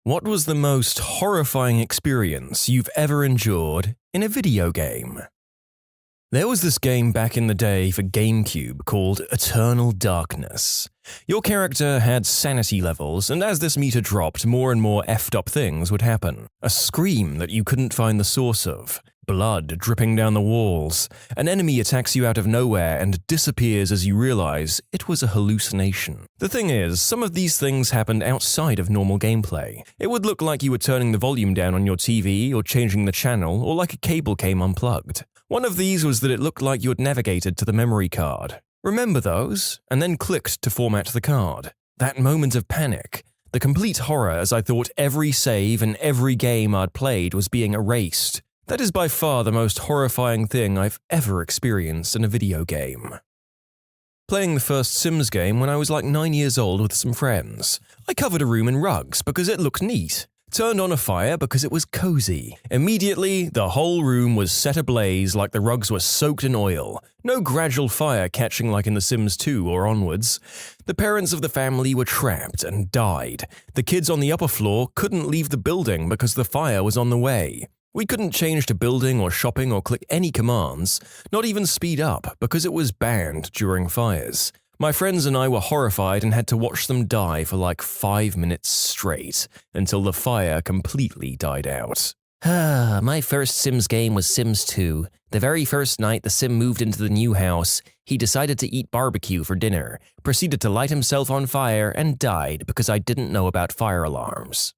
What was the most horrifying experience you've ever endured in a video game? There was this game back in the day for GameCube called Eternal Darkness. Your character had sanity levels, and as this meter dropped, more and more effed up things would happen. A scream that you couldn't find the source of, blood dripping down the walls, an enemy attacks you out of nowhere and disappears as you realize it was a hallucination. The thing is, some of these things happened outside of normal gameplay. It would look like you were turning the volume down on your TV or changing the channel, or like a cable came unplugged. One of these was that it looked like you had navigated to the memory card. Remember those? And then clicked to format the card. That moment of panic. The complete horror as I thought every save and every game I'd played was being erased. That is by far the most horrifying thing I've ever experienced in a video game. Playing the first Sims game when I was like 9 years old with some friends. I covered a room in rugs because it looked neat. Turned on a fire because it was cozy. Immediately, the whole room was set ablaze like the rugs were soaked in oil. No gradual fire catching like in The Sims 2 or onwards. The parents of the family were trapped and died. The kids on the upper floor couldn't leave the building because the fire was on the way. We couldn't change to building or shopping or click any commands, not even speed up because it was banned during fires. My friends and I were horrified and had to watch them die for like 5 minutes straight, until the fire completely died out. My first Sims game was Sims 2. The very first night the Sim moved into the new house, he decided to eat barbecue for dinner, proceeded to light himself on fire, and died because I didn't know about fire alarms.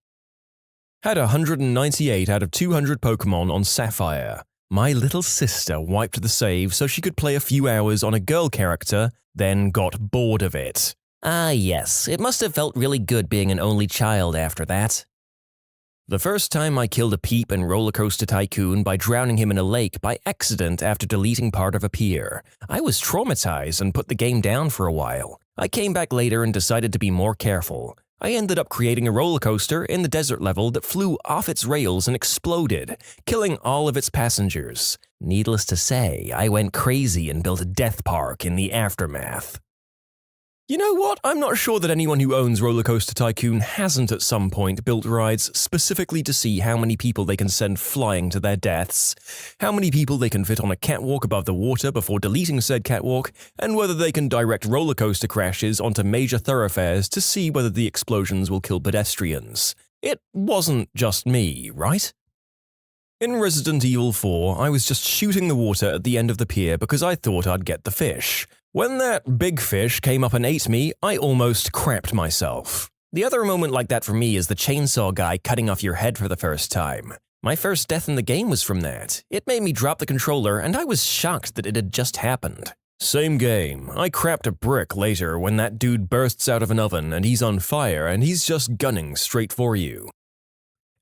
Had 198 out of 200 Pokemon on Sapphire. My little sister wiped the save so she could play a few hours on a girl character, then got bored of it. Ah yes, it must have felt really good being an only child after that. The first time I killed a Peep in Roller Coaster Tycoon by drowning him in a lake by accident after deleting part of a pier. I was traumatized and put the game down for a while. I came back later and decided to be more careful. I ended up creating a roller coaster in the desert level that flew off its rails and exploded, killing all of its passengers. Needless to say, I went crazy and built a death park in the aftermath. You know what? I'm not sure that anyone who owns Roller Coaster Tycoon hasn't at some point built rides specifically to see how many people they can send flying to their deaths, how many people they can fit on a catwalk above the water before deleting said catwalk, and whether they can direct roller coaster crashes onto major thoroughfares to see whether the explosions will kill pedestrians. It wasn't just me, right? In Resident Evil 4, I was just shooting the water at the end of the pier because I thought I'd get the fish. When that big fish came up and ate me, I almost crapped myself. The other moment like that for me is the chainsaw guy cutting off your head for the first time. My first death in the game was from that. It made me drop the controller and I was shocked that it had just happened. Same game. I crapped a brick later when that dude bursts out of an oven and he's on fire and he's just gunning straight for you.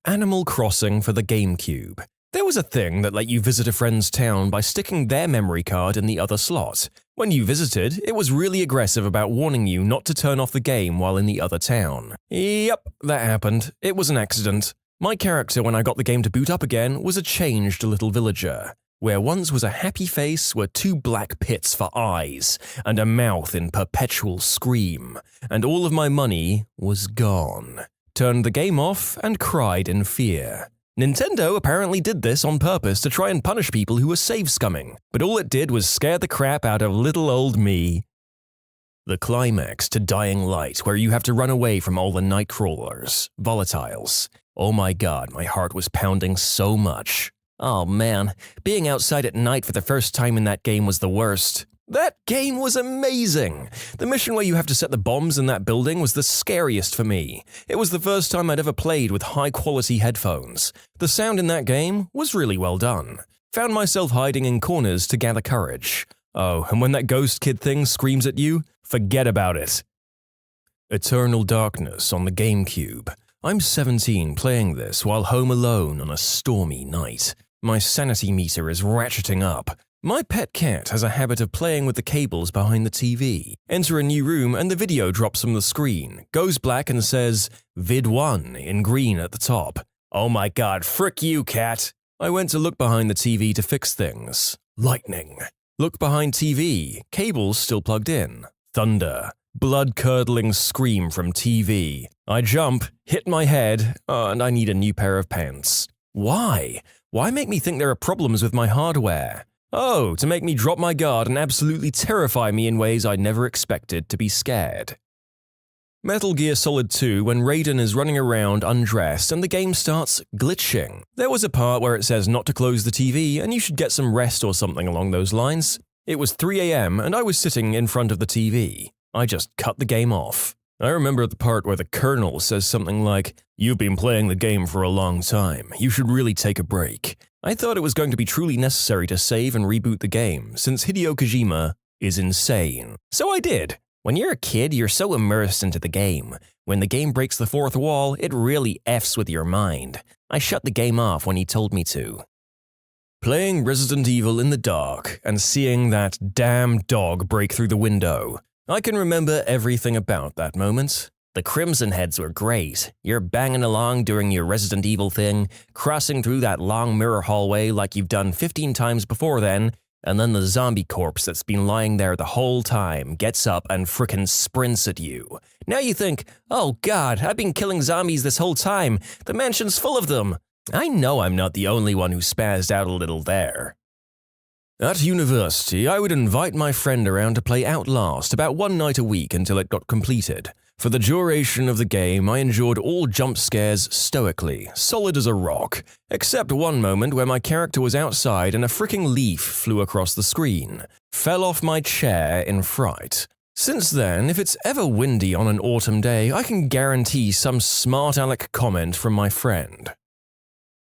Animal Crossing for the GameCube. There was a thing that let you visit a friend's town by sticking their memory card in the other slot. When you visited, it was really aggressive about warning you not to turn off the game while in the other town. Yep, that happened. It was an accident. My character when I got the game to boot up again was a changed little villager. Where once was a happy face were 2 black pits for eyes and a mouth in perpetual scream. And all of my money was gone. Turned the game off and cried in fear. Nintendo apparently did this on purpose to try and punish people who were save scumming, but all it did was scare the crap out of little old me. The climax to Dying Light, where you have to run away from all the nightcrawlers, volatiles. Oh my god, my heart was pounding so much. Oh man, being outside at night for the first time in that game was the worst. That game was amazing! The mission where you have to set the bombs in that building was the scariest for me. It was the first time I'd ever played with high-quality headphones. The sound in that game was really well done. Found myself hiding in corners to gather courage. Oh, and when that ghost kid thing screams at you, forget about it. Eternal Darkness on the GameCube. I'm 17 playing this while home alone on a stormy night. My sanity meter is ratcheting up. My pet cat has a habit of playing with the cables behind the TV. Enter a new room and the video drops from the screen, goes black and says, Vid 1 in green at the top. Oh my god, frick you, cat! I went to look behind the TV to fix things. Lightning. Look behind TV, cables still plugged in. Thunder. Blood-curdling scream from TV. I jump, hit my head, and I need a new pair of pants. Why? Why make me think there are problems with my hardware? Oh, to make me drop my guard and absolutely terrify me in ways I never expected to be scared. Metal Gear Solid 2 when Raiden is running around undressed and the game starts glitching. There was a part where it says not to close the TV and you should get some rest or something along those lines. It was 3 a.m. and I was sitting in front of the TV. I just cut the game off. I remember the part where the Colonel says something like, "You've been playing the game for a long time. You should really take a break." I thought it was going to be truly necessary to save and reboot the game, since Hideo Kojima is insane. So I did. When you're a kid, you're so immersed into the game. When the game breaks the fourth wall, it really F's with your mind. I shut the game off when he told me to. Playing Resident Evil in the dark and seeing that damn dog break through the window. I can remember everything about that moment. The Crimson Heads were great. You're banging along doing your Resident Evil thing, crossing through that long mirror hallway like you've done 15 times before then, and then the zombie corpse that's been lying there the whole time gets up and frickin' sprints at you. Now you think, oh god, I've been killing zombies this whole time. The mansion's full of them. I know I'm not the only one who spazzed out a little there. At university, I would invite my friend around to play Outlast about one night a week until it got completed. For the duration of the game, I endured all jump scares stoically, solid as a rock, except one moment where my character was outside and a fricking leaf flew across the screen. Fell off my chair in fright. Since then, if it's ever windy on an autumn day, I can guarantee some smart aleck comment from my friend.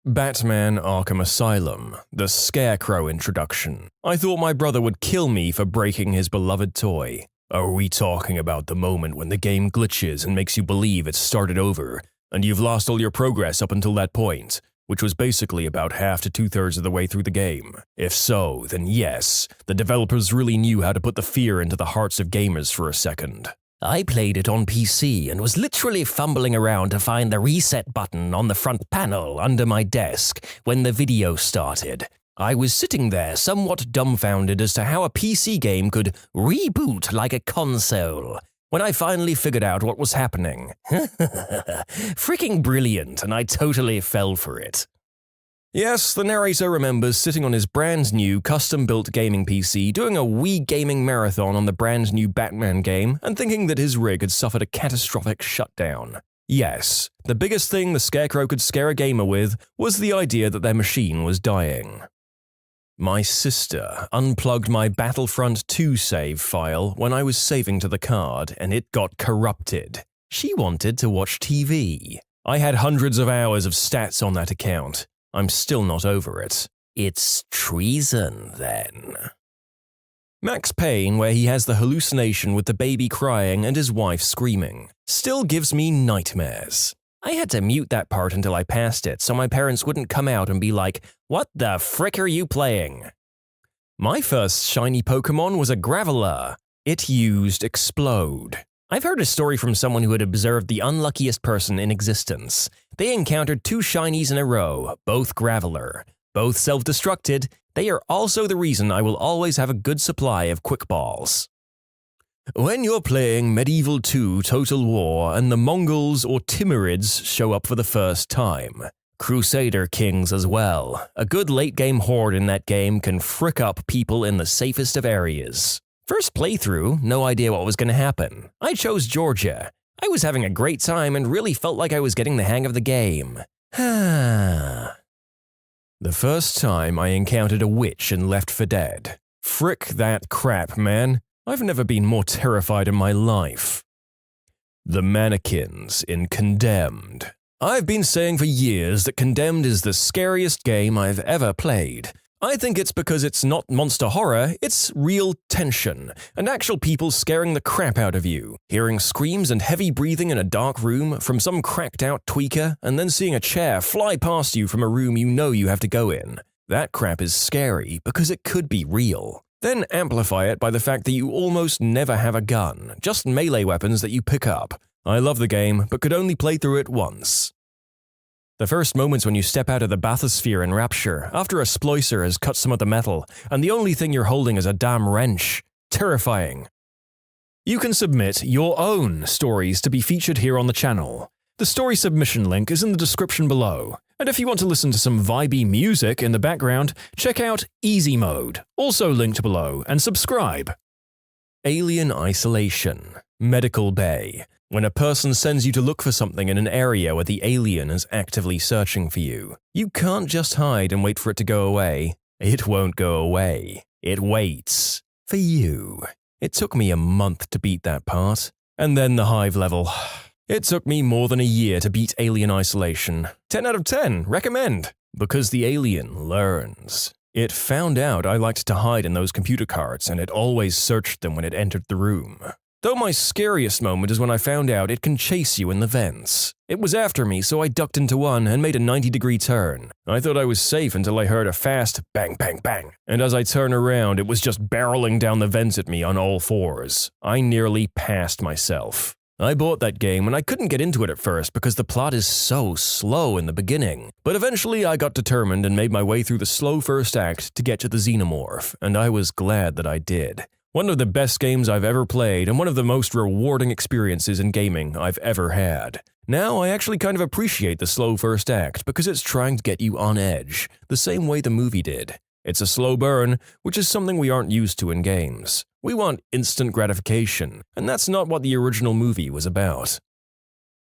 Batman Arkham Asylum, the Scarecrow introduction. I thought my brother would kill me for breaking his beloved toy. Are we talking about the moment when the game glitches and makes you believe it's started over, and you've lost all your progress up until that point, which was basically about half to two-thirds of the way through the game? If so, then yes, the developers really knew how to put the fear into the hearts of gamers for a second. I played it on PC and was literally fumbling around to find the reset button on the front panel under my desk when the video started. I was sitting there somewhat dumbfounded as to how a PC game could reboot like a console, when I finally figured out what was happening. Freaking brilliant, and I totally fell for it. Yes, the narrator remembers sitting on his brand new custom-built gaming PC doing a Wii gaming marathon on the brand new Batman game and thinking that his rig had suffered a catastrophic shutdown. Yes, the biggest thing the Scarecrow could scare a gamer with was the idea that their machine was dying. My sister unplugged my Battlefront 2 save file when I was saving to the card and it got corrupted. She wanted to watch TV. I had hundreds of hours of stats on that account. I'm still not over it. It's treason, then. Max Payne, where he has the hallucination with the baby crying and his wife screaming, still gives me nightmares. I had to mute that part until I passed it so my parents wouldn't come out and be like, "What the frick are you playing?" My first shiny Pokemon was a Graveler. It used Explode. I've heard a story from someone who had observed the unluckiest person in existence. They encountered 2 shinies in a row, both Graveler. Both self-destructed. They are also the reason I will always have a good supply of Quick Balls. When you're playing Medieval 2 Total War and the Mongols or Timurids show up for the first time. Crusader Kings as well. A good late-game horde in that game can frick up people in the safest of areas. First playthrough, no idea what was going to happen. I chose Georgia. I was having a great time and really felt like I was getting the hang of the game. The first time I encountered a witch in Left 4 Dead. Frick that crap, man. I've never been more terrified in my life. The mannequins in Condemned. I've been saying for years that Condemned is the scariest game I've ever played. I think it's because it's not monster horror, it's real tension, and actual people scaring the crap out of you, hearing screams and heavy breathing in a dark room from some cracked-out tweaker, and then seeing a chair fly past you from a room you know you have to go in. That crap is scary because it could be real. Then amplify it by the fact that you almost never have a gun, just melee weapons that you pick up. I love the game, but could only play through it once. The first moments when you step out of the bathysphere in Rapture, after a splicer has cut some of the metal, and the only thing you're holding is a damn wrench. Terrifying. You can submit your own stories to be featured here on the channel. The story submission link is in the description below, and if you want to listen to some vibey music in the background, check out Easy Mode, also linked below, and subscribe. Alien Isolation. Medical Bay. When a person sends you to look for something in an area where the alien is actively searching for you, you can't just hide and wait for it to go away. It won't go away. It waits. For you. It took me a month to beat that part. And then the hive level. It took me more than a year to beat Alien Isolation. 10 out of 10, recommend. Because the alien learns. It found out I liked to hide in those computer cards, and it always searched them when it entered the room. Though my scariest moment is when I found out it can chase you in the vents. It was after me, so I ducked into one and made a 90-degree turn. I thought I was safe until I heard a fast bang, bang, bang. And as I turned around, it was just barreling down the vents at me on all fours. I nearly passed myself. I bought that game and I couldn't get into it at first because the plot is so slow in the beginning. But eventually I got determined and made my way through the slow first act to get to the xenomorph, and I was glad that I did. One of the best games I've ever played and one of the most rewarding experiences in gaming I've ever had. Now I actually kind of appreciate the slow first act because it's trying to get you on edge, the same way the movie did. It's a slow burn, which is something we aren't used to in games. We want instant gratification, and that's not what the original movie was about.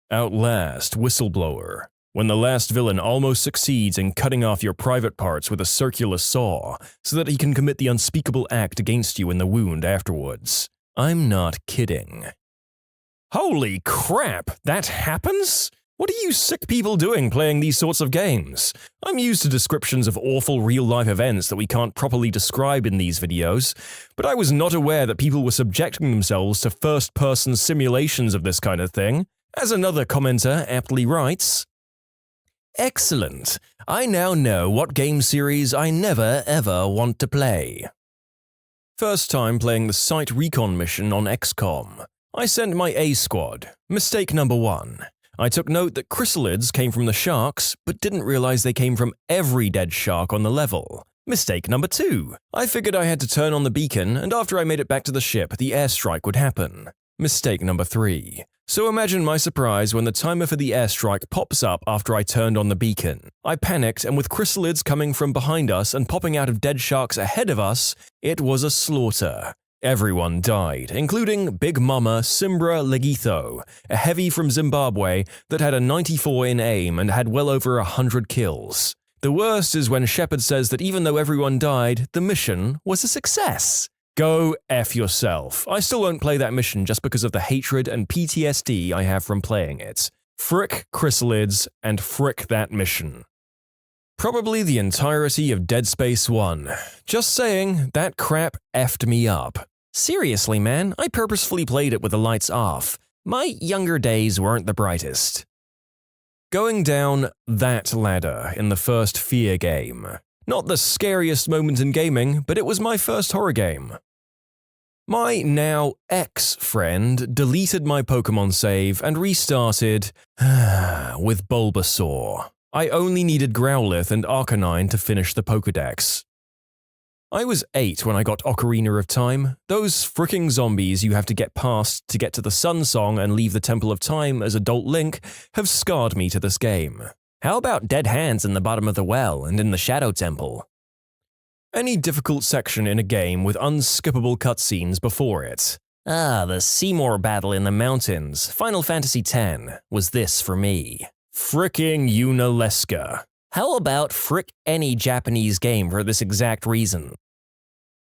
Outlast Whistleblower. When the last villain almost succeeds in cutting off your private parts with a circular saw so that he can commit the unspeakable act against you in the wound afterwards. I'm not kidding. Holy crap, that happens? What are you sick people doing playing these sorts of games? I'm used to descriptions of awful real-life events that we can't properly describe in these videos, but I was not aware that people were subjecting themselves to first-person simulations of this kind of thing. As another commenter aptly writes, "Excellent. I now know what game series I never ever want to play." First time playing the Site Recon mission on XCOM. I sent my A squad. Mistake number 1. I took note that chrysalids came from the sharks, but didn't realize they came from every dead shark on the level. Mistake number 2. I figured I had to turn on the beacon, and after I made it back to the ship, the airstrike would happen. Mistake number 3. So imagine my surprise when the timer for the airstrike pops up after I turned on the beacon. I panicked, and with chrysalids coming from behind us and popping out of dead sharks ahead of us, it was a slaughter. Everyone died, including Big Mama Simbra Legitho, a heavy from Zimbabwe that had a 94 in aim and had well over 100 kills. The worst is when Shepard says that even though everyone died, the mission was a success. Go F yourself. I still won't play that mission just because of the hatred and PTSD I have from playing it. Frick chrysalids and frick that mission. Probably the entirety of Dead Space 1. Just saying, that crap effed me up. Seriously, man, I purposefully played it with the lights off. My younger days weren't the brightest. Going down that ladder in the first Fear game. Not the scariest moment in gaming, but it was my first horror game. My now ex-friend deleted my Pokemon save and restarted with Bulbasaur. I only needed Growlithe and Arcanine to finish the Pokédex. I was 8 when I got Ocarina of Time. Those fricking zombies you have to get past to get to the Sun Song and leave the Temple of Time as adult Link have scarred me to this game. How about dead hands in the bottom of the well and in the Shadow Temple? Any difficult section in a game with unskippable cutscenes before it. The Seymour battle in the mountains, Final Fantasy X, was this for me. Fricking Unalesca. How about frick any Japanese game for this exact reason?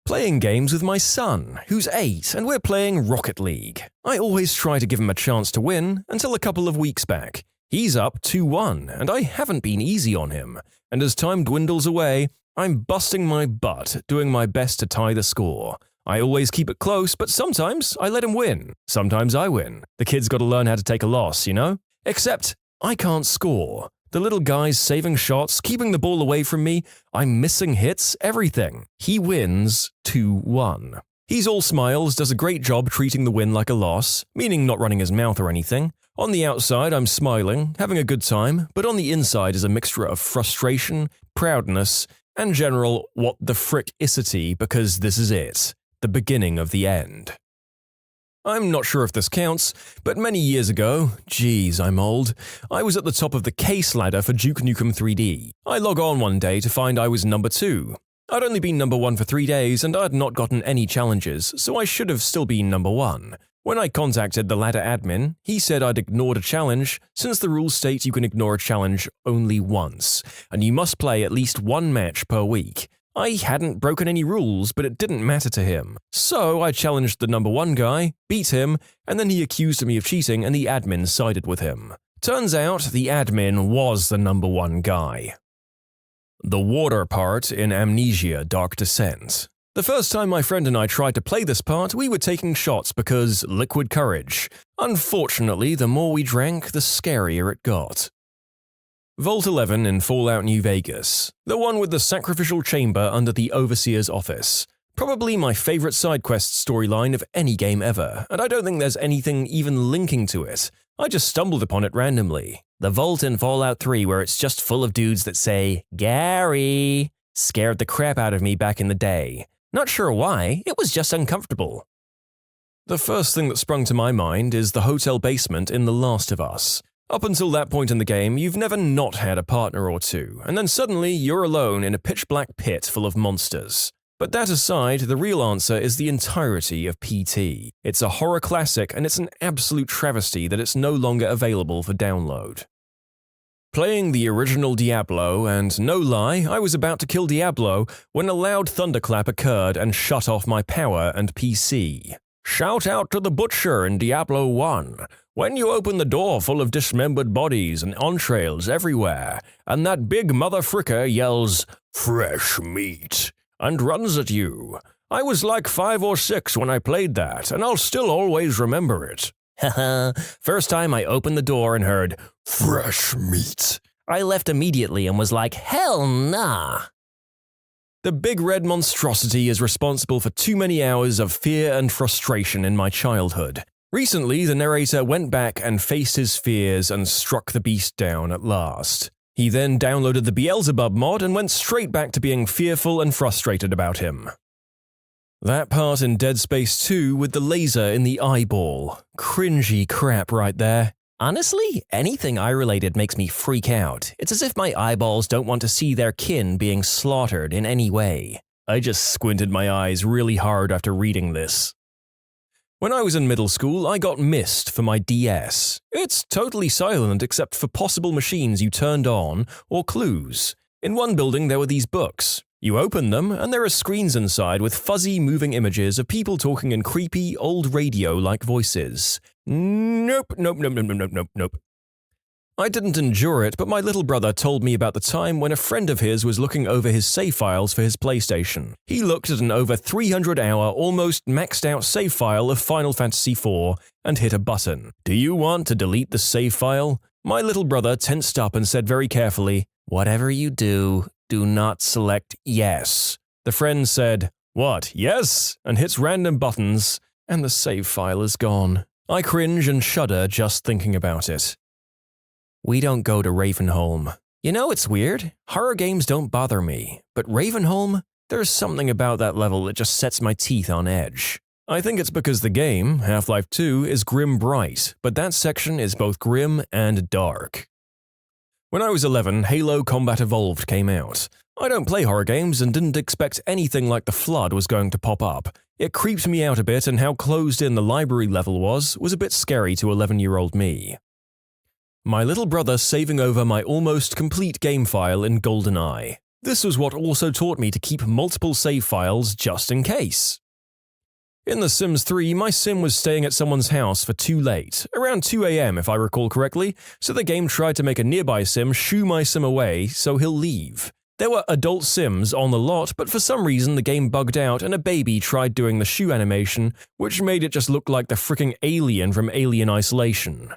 Playing games with my son, who's 8, and we're playing Rocket League. I always try to give him a chance to win, until a couple of weeks back. He's up 2-1, and I haven't been easy on him. And as time dwindles away, I'm busting my butt, doing my best to tie the score. I always keep it close, but sometimes I let him win. Sometimes I win. The kid's got to learn how to take a loss, you know? Except, I can't score. The little guy's saving shots, keeping the ball away from me, I'm missing hits, everything. He wins 2-1. He's all smiles, does a great job treating the win like a loss, meaning not running his mouth or anything. On the outside, I'm smiling, having a good time, but on the inside is a mixture of frustration, proudness, and general what the frick-icity because this is it, the beginning of the end. I'm not sure if this counts, but many years ago, geez, I'm old, I was at the top of the case ladder for Duke Nukem 3D. I log on one day to find I was number 2. I'd only been number 1 for 3 days and I'd not gotten any challenges, so I should have still been number 1. When I contacted the ladder admin, he said I'd ignored a challenge, since the rules state you can ignore a challenge only once, and you must play at least 1 match per week. I hadn't broken any rules, but it didn't matter to him. So I challenged the number 1 guy, beat him, and then he accused me of cheating and the admin sided with him. Turns out the admin was the number 1 guy. The water part in Amnesia: Dark Descent. The first time my friend and I tried to play this part, we were taking shots because liquid courage. Unfortunately, the more we drank, the scarier it got. Vault 11 in Fallout New Vegas. The one with the sacrificial chamber under the Overseer's office. Probably my favorite side quest storyline of any game ever, and I don't think there's anything even linking to it. I just stumbled upon it randomly. The vault in Fallout 3 where it's just full of dudes that say, "Gary," scared the crap out of me back in the day. Not sure why, it was just uncomfortable. The first thing that sprung to my mind is the hotel basement in The Last of Us. Up until that point in the game, you've never not had a partner or two, and then suddenly you're alone in a pitch-black pit full of monsters. But that aside, the real answer is the entirety of PT. It's a horror classic, and it's an absolute travesty that it's no longer available for download. Playing the original Diablo, and no lie, I was about to kill Diablo when a loud thunderclap occurred and shut off my power and PC. Shout out to the butcher in Diablo 1. When you open the door full of dismembered bodies and entrails everywhere, and that big mother fricker yells, "Fresh meat," and runs at you. I was like 5 or 6 when I played that, and I'll still always remember it. Haha, first time I opened the door and heard, "Fresh meat," I left immediately and was like, hell nah. The big red monstrosity is responsible for too many hours of fear and frustration in my childhood. Recently, the narrator went back and faced his fears and struck the beast down at last. He then downloaded the Beelzebub mod and went straight back to being fearful and frustrated about him. That part in Dead Space 2 with the laser in the eyeball. Cringy crap right there. Honestly, anything eye-related makes me freak out. It's as if my eyeballs don't want to see their kin being slaughtered in any way. I just squinted my eyes really hard after reading this. When I was in middle school, I got Myst for my DS. It's totally silent except for possible machines you turned on or clues. In one building there were these books. You open them and there are screens inside with fuzzy moving images of people talking in creepy old radio-like voices. Nope. I didn't endure it, but my little brother told me about the time when a friend of his was looking over his save files for his PlayStation. He looked at an over 300-hour, almost maxed-out save file of Final Fantasy IV and hit a button. "Do you want to delete the save file?" My little brother tensed up and said very carefully, "Whatever you do, do not select yes." The friend said, "What, yes?" and hits random buttons, and the save file is gone. I cringe and shudder just thinking about it. We don't go to Ravenholm. You know, it's weird. Horror games don't bother me, but Ravenholm? There's something about that level that just sets my teeth on edge. I think it's because the game, Half-Life 2, is grim bright, but that section is both grim and dark. When I was 11, Halo Combat Evolved came out. I don't play horror games and didn't expect anything like the Flood was going to pop up. It creeped me out a bit, and how closed in the library level was a bit scary to 11-year-old me. My little brother saving over my almost complete game file in GoldenEye. This was what also taught me to keep multiple save files just in case. In The Sims 3, my sim was staying at someone's house for too late, around 2 AM if I recall correctly, so the game tried to make a nearby sim shoo my sim away so he'll leave. There were adult sims on the lot, but for some reason the game bugged out and a baby tried doing the shoo animation, which made it just look like the fricking alien from Alien Isolation.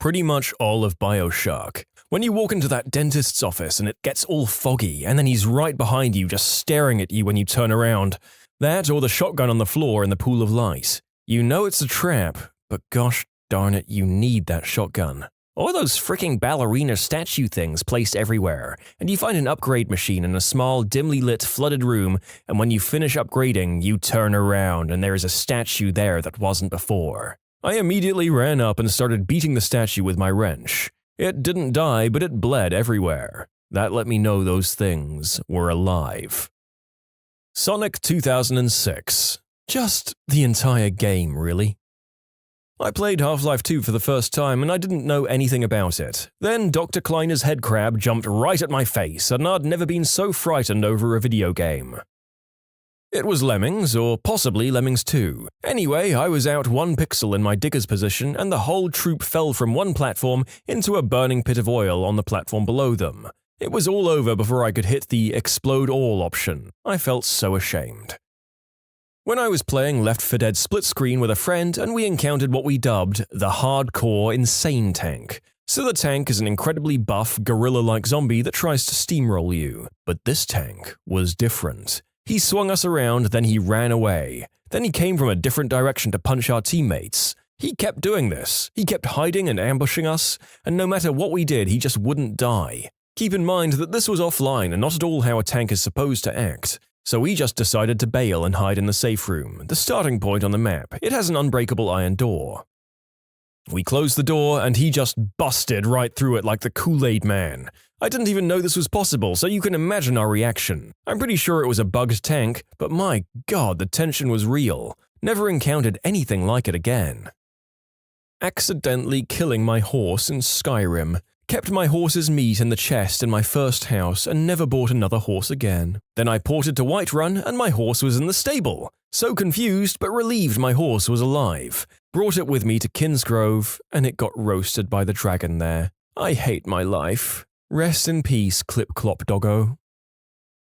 Pretty much all of BioShock. When you walk into that dentist's office and it gets all foggy, and then he's right behind you just staring at you when you turn around. That or the shotgun on the floor in the pool of light. You know it's a trap, but gosh darn it, you need that shotgun. Or those freaking ballerina statue things placed everywhere, and you find an upgrade machine in a small, dimly lit, flooded room, and when you finish upgrading, you turn around and there is a statue there that wasn't before. I immediately ran up and started beating the statue with my wrench. It didn't die, but it bled everywhere. That let me know those things were alive. Sonic 2006. Just the entire game, really. I played Half-Life 2 for the first time and I didn't know anything about it. Then Dr. Kleiner's head crab jumped right at my face and I'd never been so frightened over a video game. It was Lemmings, or possibly Lemmings 2. Anyway, I was out 1 pixel in my digger's position and the whole troop fell from one platform into a burning pit of oil on the platform below them. It was all over before I could hit the explode all option. I felt so ashamed. When I was playing Left 4 Dead split screen with a friend and we encountered what we dubbed the hardcore insane tank. So the tank is an incredibly buff, gorilla-like zombie that tries to steamroll you. But this tank was different. He swung us around, then he ran away. Then he came from a different direction to punch our teammates. He kept doing this. He kept hiding and ambushing us, and no matter what we did, he just wouldn't die. Keep in mind that this was offline and not at all how a tank is supposed to act. So we just decided to bail and hide in the safe room, the starting point on the map. It has an unbreakable iron door. We closed the door and he just busted right through it like the Kool-Aid Man. I didn't even know this was possible, so you can imagine our reaction. I'm pretty sure it was a bugged tank, but my god, the tension was real. Never encountered anything like it again. Accidentally killing my horse in Skyrim. Kept my horse's meat in the chest in my first house and never bought another horse again. Then I ported to Whiterun and my horse was in the stable. So confused but relieved my horse was alive. Brought it with me to Kinsgrove and it got roasted by the dragon there. I hate my life. Rest in peace, Clip-Clop Doggo.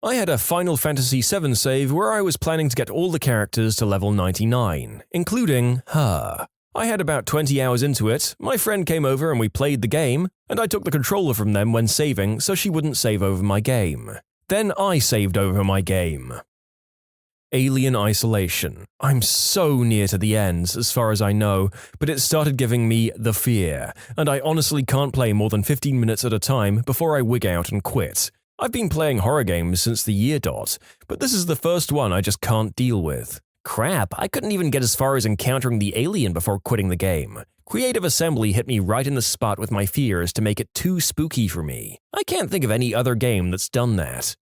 I had a Final Fantasy VII save where I was planning to get all the characters to level 99, including her. I had about 20 hours into it, my friend came over and we played the game, and I took the controller from them when saving so she wouldn't save over my game. Then I saved over my game. Alien Isolation. I'm so near to the ends, as far as I know, but it started giving me the fear, and I honestly can't play more than 15 minutes at a time before I wig out and quit. I've been playing horror games since the year dot, but this is the first one I just can't deal with. Crap, I couldn't even get as far as encountering the alien before quitting the game. Creative Assembly hit me right in the spot with my fears to make it too spooky for me. I can't think of any other game that's done that.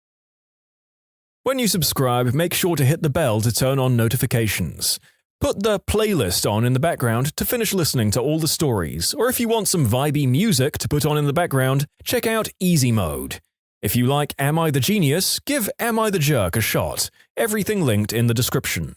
When you subscribe, make sure to hit the bell to turn on notifications. Put the playlist on in the background to finish listening to all the stories, or if you want some vibey music to put on in the background, check out Easy Mode. If you like Am I the Genius, give Am I the Jerk a shot. Everything linked in the description.